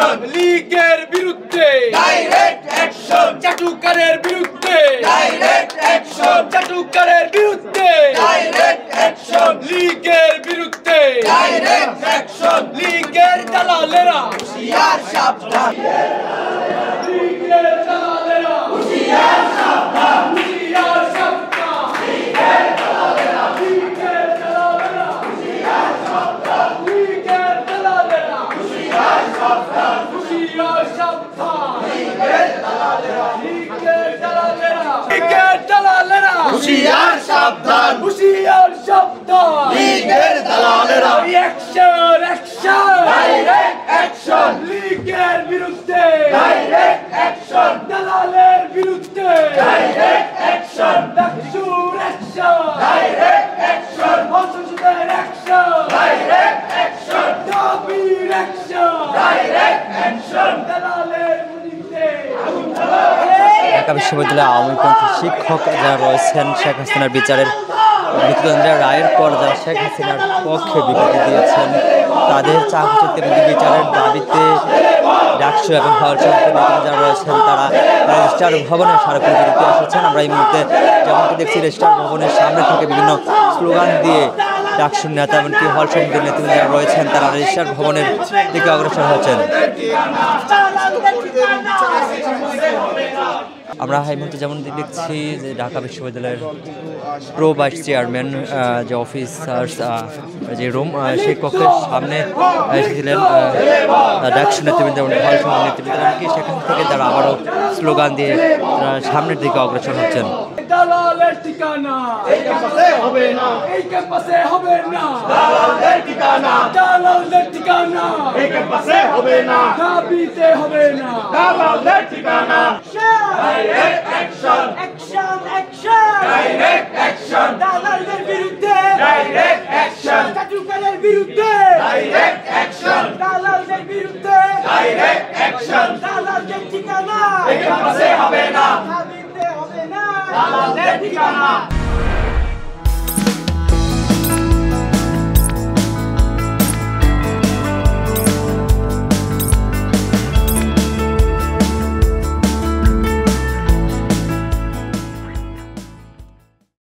Action লীগের বিরুদ্ধে direct action চাটুকারের বিরুদ্ধে ডাইরেক্ট অ্যাকশন চাটুকারের বিরুদ্ধে ডাইরেক্ট অ্যাকশন লীগের বিরুদ্ধে ডাইরেক্ট অ্যাকশন লীগের দালালেরা হুঁশিয়ার সাবধান লীগের দালালেরা হুঁশিয়ার সাবধান হুঁশিয়ার সাবধান লীগের দালালেরা লীগের দালালেরা হুঁশিয়ার সাবধান লীগের দালালেরা হুঁশিয়ার সাবধান হুঁশিয়ার সাবধান লীগের দালালেরা লীগের দালালেরা লীগের দালালেরা হুঁশিয়ার সাবধান হুঁশিয়ার সাবধান লীগের দালালেরা অ্যাকশন অ্যাকশন ডাইরেক্ট অ্যাকশন লীগের বিরুদ্ধে ডাইরেক্ট অ্যাকশন দালালের বিরুদ্ধে ডাইরেক্ট অ্যাকশন ডাকসুর অ্যাকশন ডাইরেক্ট অ্যাকশন অসুবিধার অ্যাকশন ডাইরেক্ট অ্যাকশন দাবির অ্যাকশন ডাইরেক্ট অ্যাকশন দালালের বিরুদ্ধে ঢাকা বিশ্ববিদ্যালয়ের আওয়ামীপন্থী শিক্ষক যারা রয়েছেন শেখ হাসিনার বিচারের মৃত্যুদণ্ডের রায়ের পর যারা শেখ হাসিনার পক্ষে বিবৃতি দিয়েছেন তাদের চাকরি বিচারের দাবিতে ডাকসু এবং হলসংখ্যা যারা রয়েছেন তারা রেজিস্ট্রার ভবনে স্মারকলিপি এসেছেন। আমরা এই মুহূর্তে যেমনটি দেখছি রেজিস্ট্রার ভবনের সামনে থেকে বিভিন্ন স্লোগান দিয়ে ডাকসুর নেতা এমনকি হল সমিতির নেতৃত্ব যারা রয়েছেন তারা রেজিস্ট্রার ভবনের দিকে অগ্রসর হয়েছেন। আমরা এই মুহূর্তে যেমন দেখছি যে ঢাকা বিশ্ববিদ্যালয়ের প্রো ভাইস চেয়ারম্যান যে অফিসার্স যে রুম সেই কক্ষের সামনে এসেছিলেন ডাকসু নেতৃবৃন্দ এবং হল সমিতির নেতৃবৃন্দ এমনকি সেখান থেকে তারা আবারও স্লোগান দিয়ে সামনের দিকে অগ্রসর হচ্ছেন। দালালের ঠিকানা এই ক্যাম্পাসে হবে না এই ক্যাম্পাসে হবে না দালালের ঠিকানা দালালের ঠিকানা এই ক্যাম্পাসে হবে না দাবিতে হবে না দালালের ঠিকানা direct action action action direct action দালালের বিরুদ্ধে ডাইরেক্ট অ্যাকশন চাটুকারের বিরুদ্ধে ডাইরেক্ট অ্যাকশন দালালের বিরুদ্ধে ডাইরেক্ট অ্যাকশন দালালের ঠিকানা এই ক্যাম্পাসে হবে না দালালের ঠিকানা